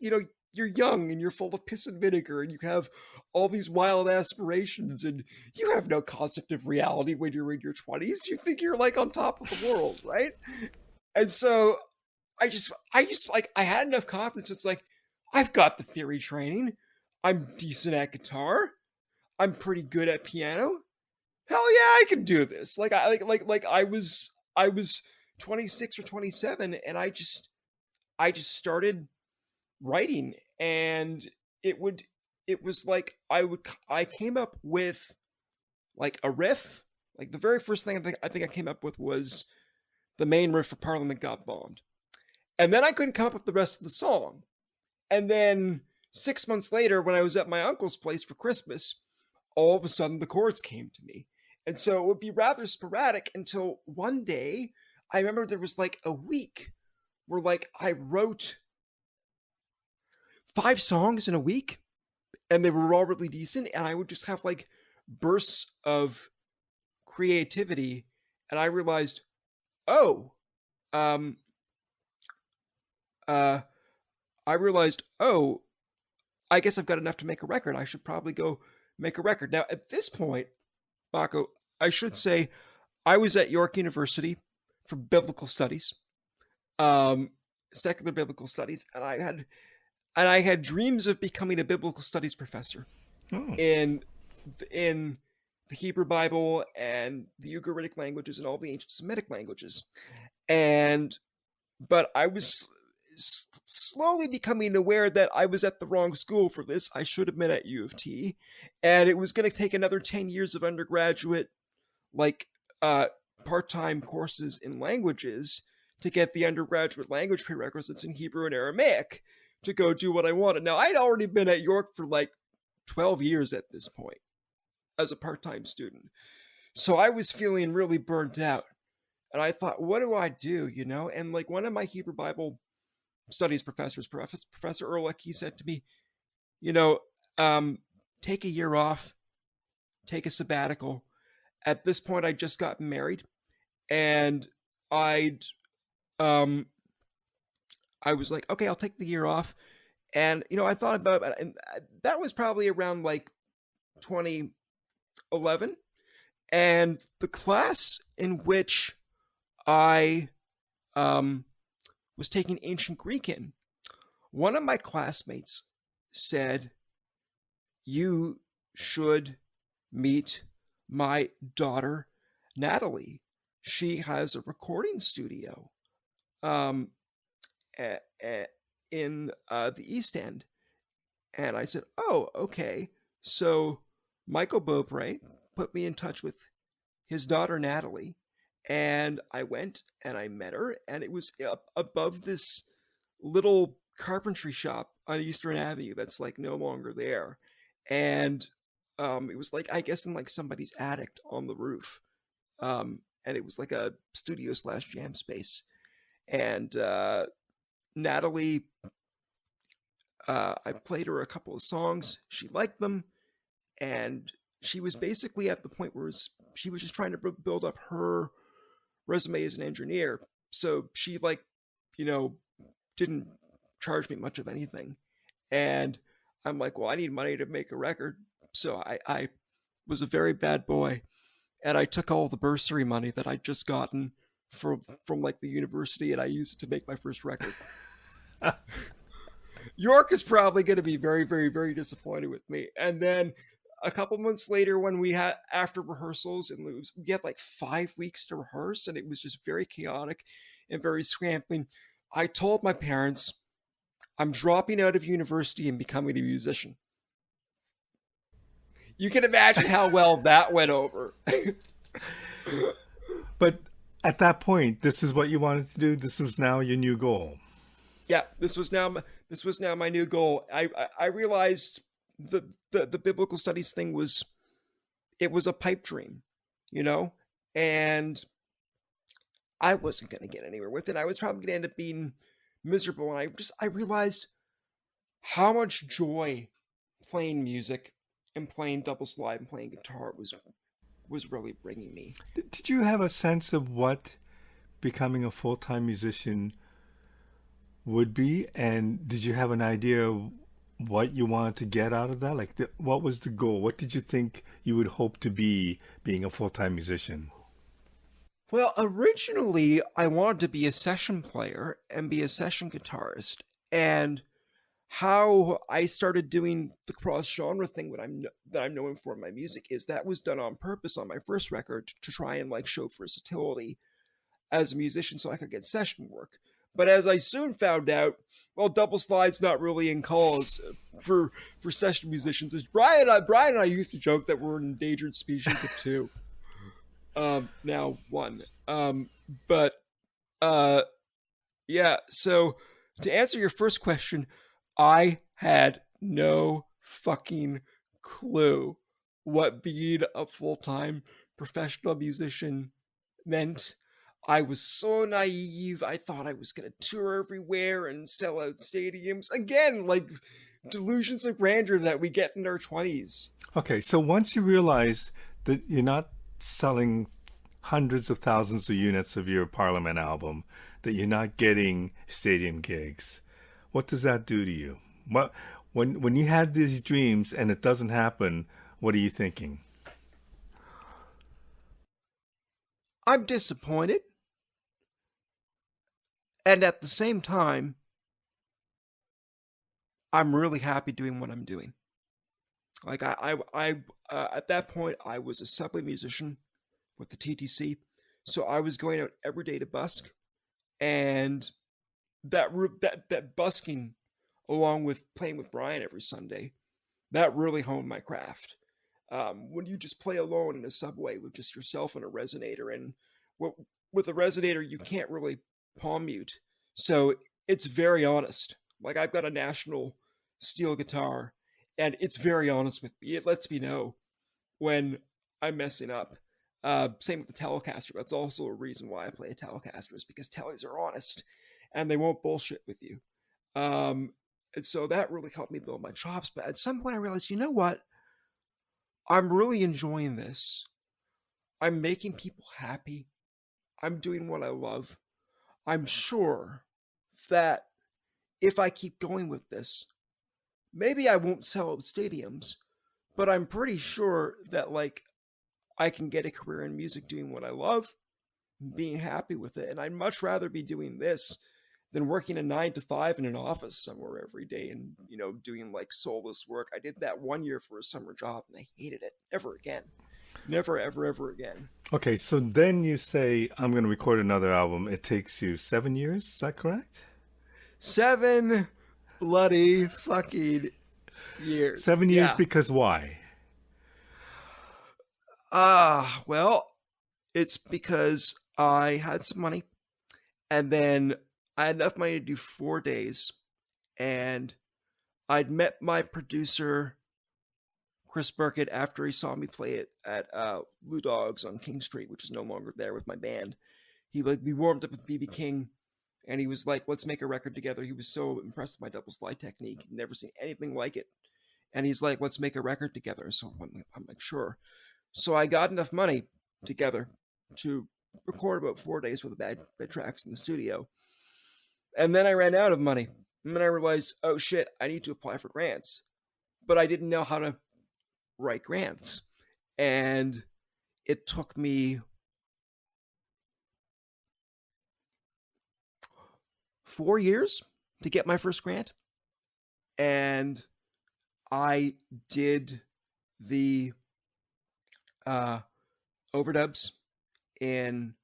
you're young and you're full of piss and vinegar and you have all these wild aspirations and you have no concept of reality when you're in your 20s. You think you're like on top of the world, right? And so I just like, I had enough confidence. It's like, I've got the theory training. I'm decent at guitar. I'm pretty good at piano. Hell yeah, I can do this. Like I was 26 or 27 and I just started writing, and it would it was like I came up with like a riff. Like the very first thing I think I came up with was the main riff for Parliament Got Bombed. And then I couldn't come up with the rest of the song. And then 6 months later, when I was at my uncle's place for Christmas, all of a sudden the chords came to me. And so it would be rather sporadic until one day I remember there was like a week where like I wrote 5 songs in a week and they were all really decent. And I would just have like bursts of creativity. And I realized, oh, um, uh, I guess I've got enough to make a record. I should probably go make a record. Now, at this point, Mako, I should say I was at York University for biblical studies, um, secular biblical studies, and I had dreams of becoming a biblical studies professor Oh. in in the Hebrew Bible and the Ugaritic languages and all the ancient Semitic languages. And but I was slowly becoming aware that I was at the wrong school for this. I should have been at U of T, and it was going to take another 10 years of undergraduate, like uh, part-time courses in languages to get the undergraduate language prerequisites in Hebrew and Aramaic to go do what I wanted. Now, I'd already been at York for like 12 years at this point as a part-time student. So I was feeling really burnt out. And I thought, what do I do? And like one of my Hebrew Bible studies professors, Professor Ehrlich, he said to me, you know, um, take a year off, take a sabbatical. At this point, I just got married, and I'd, um, I was like, okay, I'll take the year off. And I thought about it, and that was probably around like 2011. And the class in which I um, was taking ancient Greek in, one of my classmates said, you should meet my daughter, Natalie. She has a recording studio um, in the East End. And I said, oh, okay. So Michael Beaupre put me in touch with his daughter, Natalie. And I went and I met her, and it was up above this little carpentry shop on Eastern Avenue that's like no longer there. And it was like, I guess, in like somebody's attic on the roof. And it was like a studio slash jam space. And Natalie, I played her a couple of songs. She liked them. And she was basically at the point where she was just trying to build up her resume as an engineer. So she didn't charge me much of anything. And I'm like, well, I need money to make a record. So I was a very bad boy. And I took all the bursary money that I'd just gotten from like the university, and I used it to make my first record. York is probably going to be very, very, very disappointed with me. And then a couple months later, when we had after rehearsals, and we had like 5 weeks to rehearse, and it was just very chaotic and very scrambling, I told my parents, I'm dropping out of university and becoming a musician. You can imagine how well that went over. But at that point, this is what you wanted to do. This was now your new goal. Yeah, this was now my new goal. I realized the biblical studies thing was a pipe dream, you know, and I wasn't going to get anywhere with it. I was probably going to end up being miserable, and I realized how much joy playing music and playing double slide and playing guitar was really bringing me. Did you have a sense of what becoming a full-time musician would be, and did you have an idea of what you wanted to get out of that? Like, what was the goal? What did you think you would hope to be being a full-time musician? Well, originally I wanted to be a session player and be a session guitarist, and how I started doing the cross genre thing that I'm known for in my music is that was done on purpose on my first record to try and like show versatility as a musician so I could get session work. But as I soon found out, well, double slide's not really in cause for session musicians. As Brian and I used to joke that we're an endangered species of two. Now one. But uh, yeah. So to answer your first question, I had no fucking clue what being a full time professional musician meant. I was so naive. I thought I was going to tour everywhere and sell out stadiums. Again, like delusions of grandeur that we get in our 20s. Okay, so once you realize that you're not selling hundreds of thousands of units of your Parliament album, that you're not getting stadium gigs, what does that do to you? What when you had these dreams and it doesn't happen, what are you thinking? I'm disappointed. And at the same time, I'm really happy doing what I'm doing. Like at that point, I was a subway musician with the TTC, so I was going out every day to busk, and that busking, along with playing with Brian every Sunday, that really honed my craft. When you just play alone in a subway with just yourself and a resonator, and with a resonator you can't really palm mute, so it's very honest. Like I've got a National steel guitar, and it's very honest with me. It lets me know when I'm messing up. Same with the Telecaster. That's also a reason why I play a Telecaster, is because Tellies are honest and they won't bullshit with you. And so that really helped me build my chops. But at some point, I realized, you know what? I'm really enjoying this. I'm making people happy. I'm doing what I love. I'm sure that if I keep going with this, maybe I won't sell out stadiums, but I'm pretty sure that like I can get a career in music doing what I love, being happy with it. And I'd much rather be doing this than working a 9 to 5 in an office somewhere every day and, doing like soulless work. I did that 1 year for a summer job and I hated it. Never again. Never, ever, ever again. Okay, so then you say, I'm going to record another album. It takes you 7 years, is that correct? 7 bloody fucking years. 7 years Yeah. because why? Well, it's because I had some money and then I had enough money to do 4 days, and I'd met my producer, Chris Burkett, after he saw me play it at Blue Dogs on King Street, which is no longer there with my band. We warmed up with BB King, and he was like, let's make a record together. He was so impressed with my double slide technique. He'd never seen anything like it. And he's like, let's make a record together. So I'm like, sure. So I got enough money together to record about 4 days with the bed tracks in the studio. And then I ran out of money. And then I realized, oh shit, I need to apply for grants. But I didn't know how to write grants. And it took me 4 years to get my first grant. And I did the overdubs in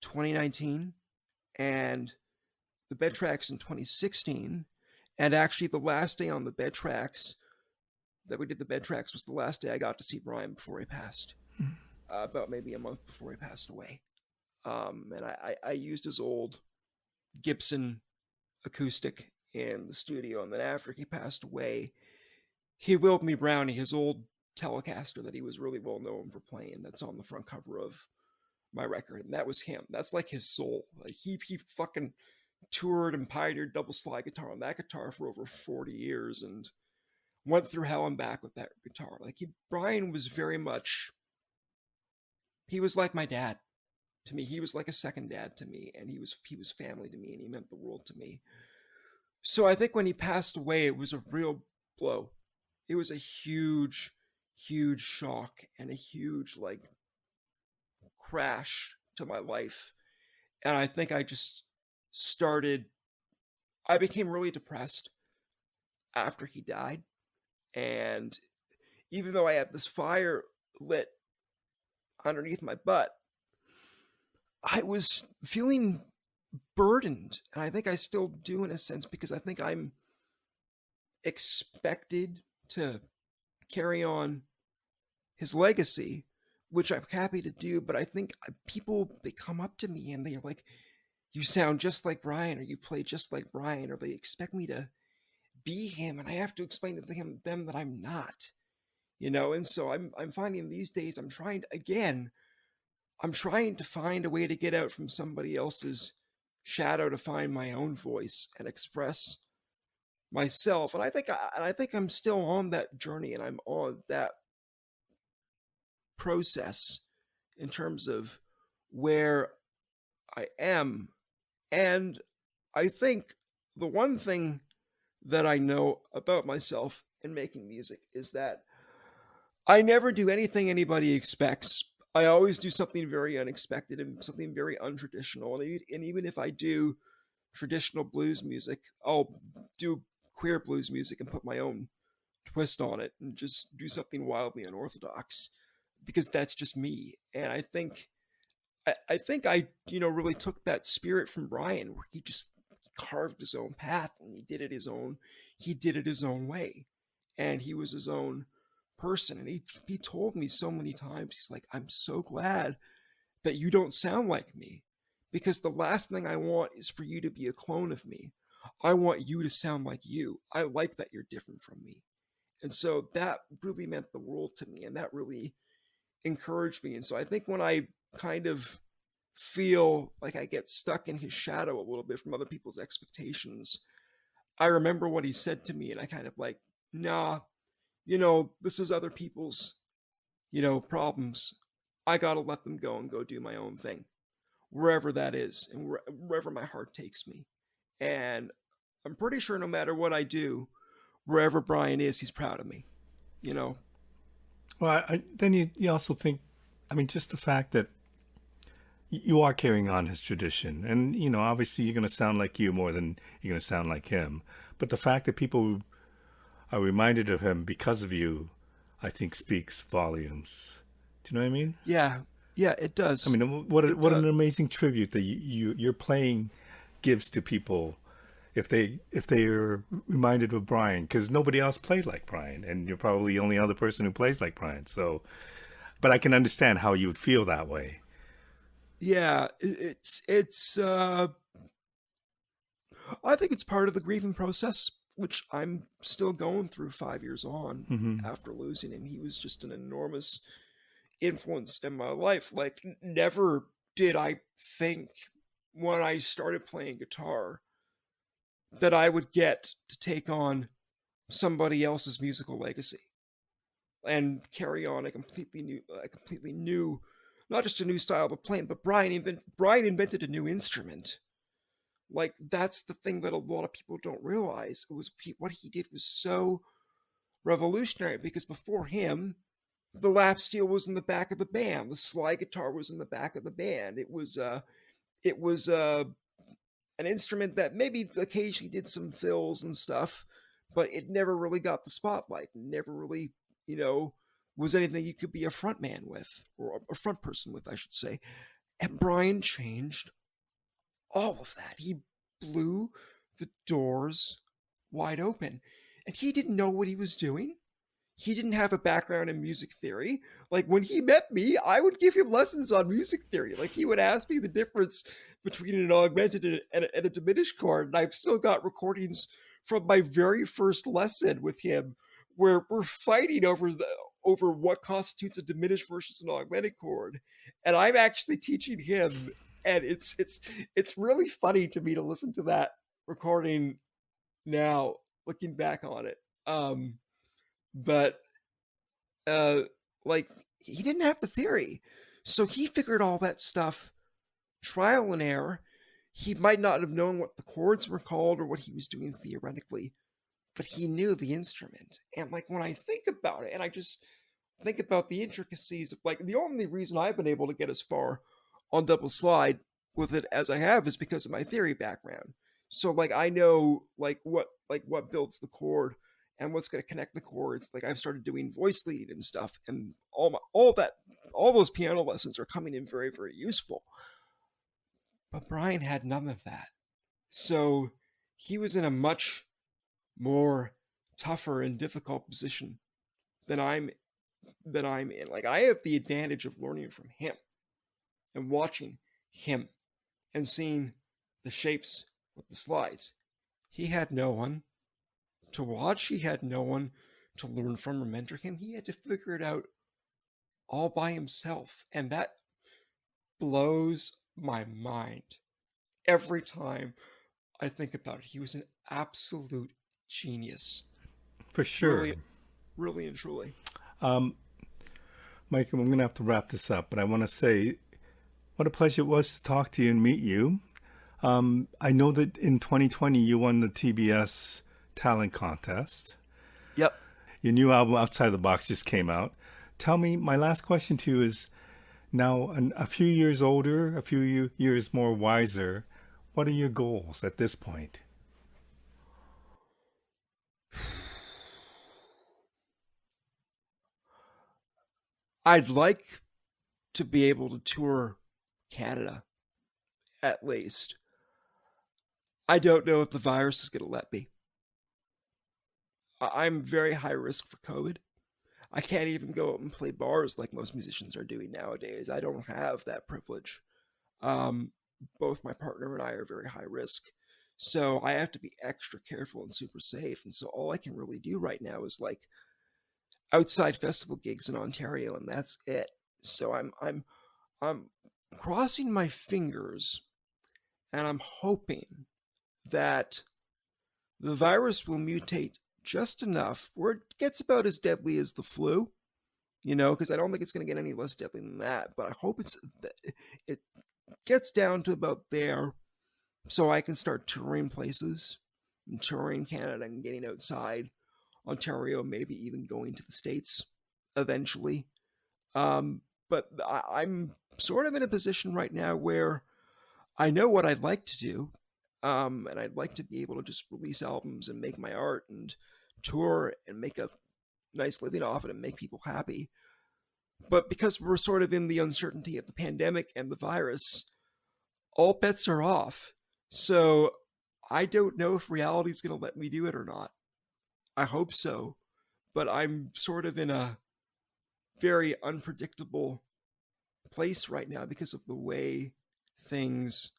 2019 and the bed tracks in 2016. And actually, the last day on the bed tracks that we did the bed tracks was the last day I got to see Brian before he passed, about maybe a month before he passed away. And I used his old Gibson acoustic in the studio. And then after he passed away, he willed me Brownie, his old Telecaster that he was really well known for playing, that's on the front cover of my record. And that was him. That's like his soul. Like he fucking toured and pioneered double slide guitar on that guitar for over 40 years and went through hell and back with that guitar. Like Brian was very much He was like my dad to me. He was like a second dad to me, and he was family to me, and he meant the world to me. So I think when he passed away, it was a real blow. It was a huge, huge shock and a huge like crash to my life. And I think I just started I became really depressed after he died. And even though I had this fire lit underneath my butt, I was feeling burdened. And I think I still do in a sense because I think I'm expected to carry on his legacy, which I'm happy to do. But I think people, they come up to me and they're like, you sound just like Brian, or you play just like Brian, or they expect me to be him. And I have to explain to them that I'm not, and so I'm finding these days I'm trying to find a way to get out from somebody else's shadow to find my own voice and express myself. And I think I'm still on that journey, and I'm on that process in terms of where I am. And I think the one thing that I know about myself in making music is that I never do anything anybody expects. I always do something very unexpected and something very untraditional. And even if I do traditional blues music, I'll do queer blues music and put my own twist on it and just do something wildly unorthodox because that's just me. And I think I really took that spirit from Brian, where he just carved his own path and he did it his own way, and he was his own person. And he told me so many times, he's like, I'm so glad that you don't sound like me, because the last thing I want is for you to be a clone of me. I want you to sound like you. I like that you're different from me. And so that really meant the world to me, and that really encouraged me. And so I think when I kind of feel like I get stuck in his shadow a little bit from other people's expectations, I remember what he said to me, and I kind of like, nah, this is other people's, problems. I got to let them go and go do my own thing, wherever that is, and wherever my heart takes me. And I'm pretty sure no matter what I do, wherever Brian is, he's proud of me, you know? Well, then you also think, I mean, just the fact that you are carrying on his tradition, and obviously you're going to sound like you more than you're going to sound like him. But the fact that people are reminded of him because of you, I think speaks volumes. Do you know what I mean? Yeah. Yeah, it I does. mean, what It what does. an amazing tribute that your playing gives to people if they are reminded of Brian, because nobody else played like Brian, and you're probably the only other person who plays like Brian. So, but I can understand how you would feel that way. Yeah, it's I think it's part of the grieving process, which I'm still going through 5 years on Hmm. after losing him. He was just an enormous influence in my life. Like, never did I think when I started playing guitar that I would get to take on somebody else's musical legacy and carry on a completely new, not just a new style of playing, but Brian invented a new instrument. Like, that's the thing that a lot of people don't realize. It was what he did was so revolutionary, because before him, the lap steel was in the back of the band, the slide guitar was in the back of the band. It was an instrument that maybe occasionally did some fills and stuff, but it never really got the spotlight. Never really, you know, was anything you could be a front man with, or a front person with, I should say. And Brian changed all of that. He blew the doors wide open. And he didn't know what he was doing. He didn't have a background in music theory. Like, when he met me, I would give him lessons on music theory. Like, he would ask me the difference between an augmented and a diminished chord. And I've still got recordings from my very first lesson with him where we're fighting over what constitutes a diminished versus an augmented chord. And I'm actually teaching him, and it's really funny to me to listen to that recording now, looking back on it. But uh like, he didn't have the theory. So he figured all that stuff, trial and error. He might not have known what the chords were called or what he was doing theoretically, but he knew the instrument. And like when I think about it, and I just think about the intricacies of like the only reason I've been able to get as far on double slide with it as I have is because of my theory background. So like I know what builds the chord and what's going to connect the chords. Like I've started doing voice lead and stuff, and all those piano lessons are coming in very, very useful. But Brian had none of that. So he was in a much more tougher and difficult position than I'm in. Like I have the advantage of learning from him and watching him and seeing the shapes with the slides. He had no one to watch. He had no one to learn from or mentor him. He had to figure it out all by himself. And that blows my mind every time I think about it. He was an absolute genius. For sure. Really, really and truly. Mike, I'm going to have to wrap this up, but I want to say what a pleasure it was to talk to you and meet you. I know that in 2020 you won the TBS talent contest. Yep. Your new album, Outside the Box, just came out. Tell me, my last question to you is, now a few years older, a few years more wiser, what are your goals at this point? I'd like to be able to tour Canada, at least. I don't know if the virus is going to let me. I'm very high risk for COVID. I can't even go out and play bars like most musicians are doing nowadays. I don't have that privilege. Both my partner and I are very high risk. So I have to be extra careful and super safe. And so all I can really do right now is like outside festival gigs in Ontario, and that's it. So I'm crossing my fingers, and I'm hoping that the virus will mutate just enough where it gets about as deadly as the flu, because I don't think it's going to get any less deadly than that. But I hope it gets down to about there, so I can start touring places, and touring Canada, and getting outside Ontario, maybe even going to the States eventually. But I'm sort of in a position right now where I know what I'd like to do, and I'd like to be able to just release albums and make my art and tour and make a nice living off it and make people happy. But because we're sort of in the uncertainty of the pandemic and the virus, all bets are off. So I don't know if reality is going to let me do it or not. I hope so, but I'm sort of in a very unpredictable place right now because of the way things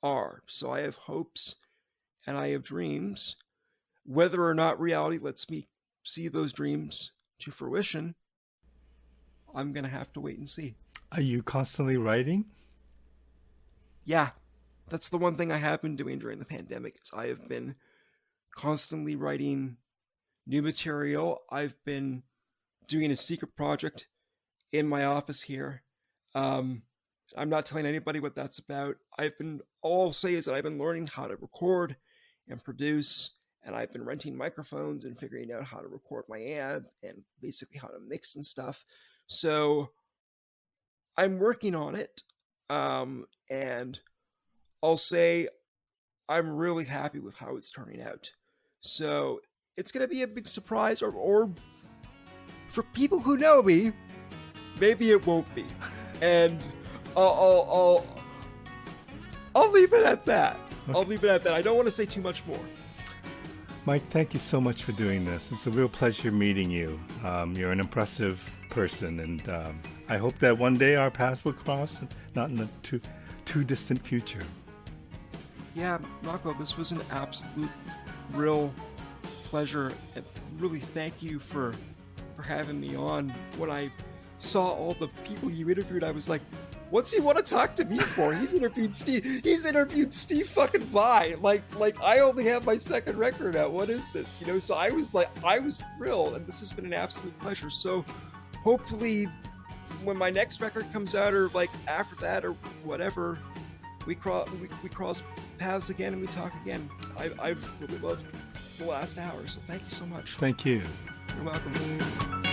are. So I have hopes and I have dreams. Whether or not reality lets me see those dreams to fruition, I'm going to have to wait and see. Are you constantly writing? Yeah, that's the one thing I have been doing during the pandemic is I have been constantly writing new material. I've been doing a secret project in my office here. I'm not telling anybody what that's about. All I'll say is that I've been learning how to record and produce, and I've been renting microphones and figuring out how to record my amp and basically how to mix and stuff. So I'm working on it. And I'll say I'm really happy with how it's turning out. So it's going to be a big surprise, or for people who know me, maybe it won't be. And I'll leave it at that. I'll leave it at that. I don't want to say too much more. Mike, thank you so much for doing this. It's a real pleasure meeting you. You're an impressive person, and I hope that one day our paths will cross, not in the too distant future. Yeah, Mako, this was an absolute, real pleasure, and really thank you for having me on. When I saw all the people you interviewed, I was like, what's he want to talk to me for? He's interviewed Steve fucking Vai. Like I only have my second record out. What is this? So I was thrilled, and this has been an absolute pleasure. So hopefully when my next record comes out, or like after that, or whatever, we cross paths again and we talk again. I've really loved the last hour, so thank you so much. Thank you. You're welcome.